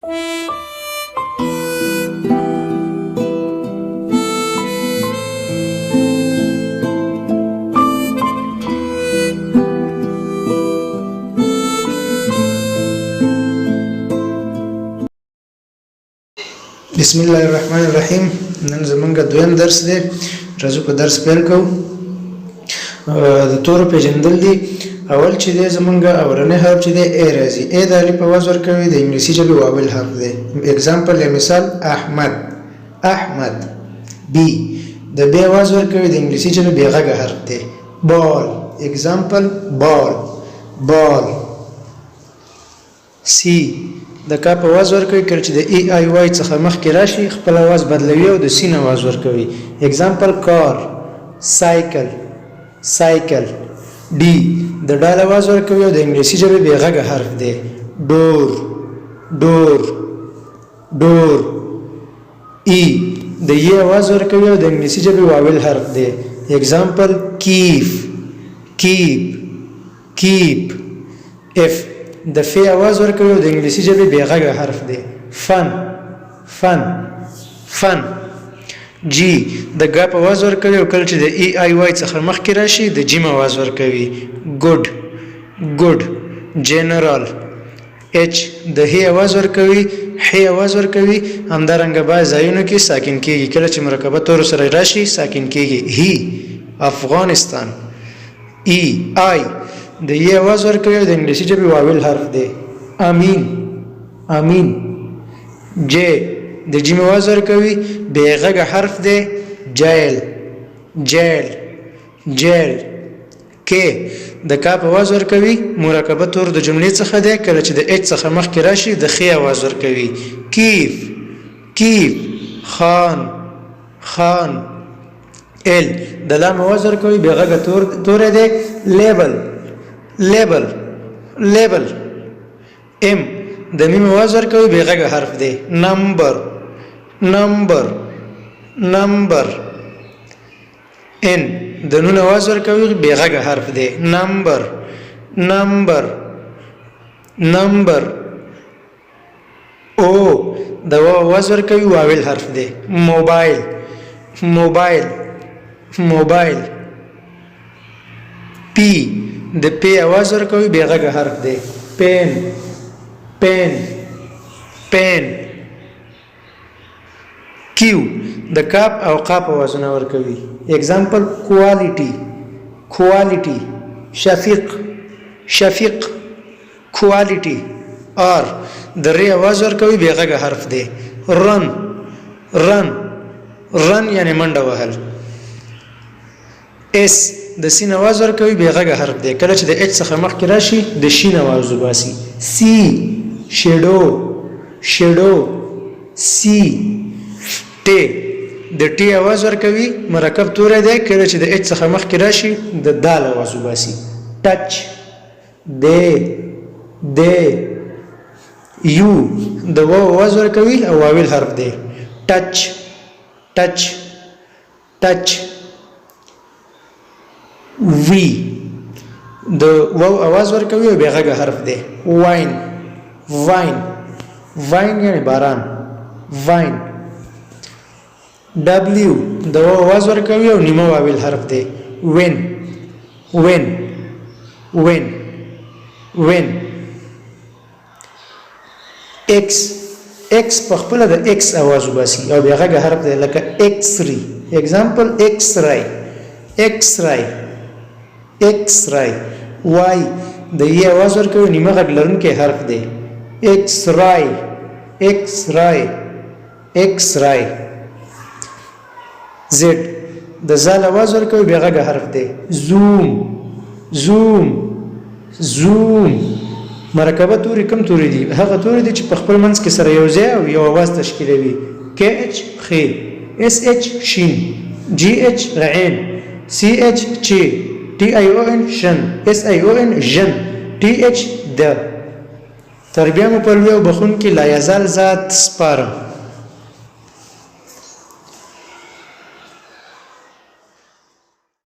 بسم الله الرحمن الرحیم. نن زمونږ دویم درس دی. راځو په درس پیل کوو. د تورو پیژندل دي. اول چې دی زمونږ اولنی حرف چې دی ا راځي. ا د الف اواز ورکوي، د انګلیسي ژبې واول حرف دی. اگزامپل یا مثال احمد، احمد. بی د ب اواز ورکوي، د انګلیسي ژبې بې غږه حرف دی. بال، اگزامپل بال، بال. سی د کا په आवाज ورکوي، کله چې د ای آی وای څخه مخکې راشي خپل आवाज بدلوي او د سین आवाज ورکوي. اگزامپل کار، سایکل، سایکل. ډي د ډال आवाज ورکوي او د انګلیسي ژبې بې غږه حرف دی. ډور، ډور، ډور. ای د ی आवाज ورکوي او د انګلیسي ژبې واول حرف دی. اگزامپل کیف، کیپ، کیپ. اف د ف आवाज ورکوي او د انګلیسي ژبې بې غږه حرف دی. فن، فن، فن. جی د ګ په आवाज ورکوي او کله چې د ای آی وای څخه مخکې راشي د جیم आवाज ورکوي. ګډ، ګډ. جنرال. اچ د هی आवाज ورکوي، هی आवाज ورکوي. همدارنګه بعض ځایونو کې ساکن کیږي، کله چې مرکبه تور سره راشي ساکن کیږي. هی، افغانستان. ای آی د ی आवाज ورکوي او د انګلیسي ژبې واول حرف دی. امین، امین. جے د جیم आवाज ورکوي، بې غږه حرف دی. جیل، جیل، جیل. کې د کا په आवाज ورکوي، مرکبه تور د جملې څخه دی، کله چې د اچ څخه مخکې راشي د خې आवाज ورکوي. کیف، کیف. خان، خان. ال د لام आवाज ورکوي، بې غږه تور دی. لیبل، لیبل، لیبل. ام د میم आवाज ورکوي، بې غږه حرف دی. نمبر، نمبر، نمبر. ان د نون आवाज ورکوي، بې غږه حرف دی. نمبر، نمبر، نمبر. او د و आवाज ورکوي، واول حرف دی. موبایل، موبایل، موبایل. پی د پی आवाज ورکوي، بې غږه حرف دی. پین، پین، پین. کیو د کاپ او قاپ आवाजونه ورکوي. اگزامپل کوالټي، کوالټي. شفیق، شفیق. کوالټي. آر د ری आवाज ورکوي، بې غږه حرف دی. رن، رن، رن یعنی منډه وهل. اس د سین आवाज ورکوي، بې غږه حرف دی، کله چې د اچ څخه مخکې راشي د شین आवाज وباسي. سی شیډو، شیډو. سی ټي د ټي आवाज ورکوي، مرکب توری دی، کله چې د اچ څخه مخکې راشي د دال आवाज وباسي. ټچ، دی، دی. یو د و आवाज ورکوي او واول حرف دی. ټچ، ټچ، ټچ. وی د واو आवाज ورکوي او بې غږه حرف دی. واین، واین، واین یعنی باران. واین. ډبلیو د واو आवाज ورکوي او نیمه واول حرف دی. وین، وین، وین، وین. ایکس، ایکس په خپل د ایکس आवाज وباسي او بې غږه حرف دی، لکه ایکس ری. اگزامپل ایکس رای، ایکس رای، ایکس رای. وای د ی आवाज ورکوي، نیمه غږ لرونکی حرف دی. ایکس رای، ایکس رای، ایکس رای. زد د زال आवाज ورکوي، بې غږه حرف دی. زوم، زوم، زوم. مرکبه توري کوم توري دي؟ هغه توري دي چې په خپل منځ کې سره یو ځای او یو आवाज تشکیلوي. کې اچ خې، اس اچ شین، جی اچ عین، سی اچ چی، T I O N شن، اس I O N جن، T H د. تربیه مو پرلوی او بخون کې لا یزال ذات سپارم.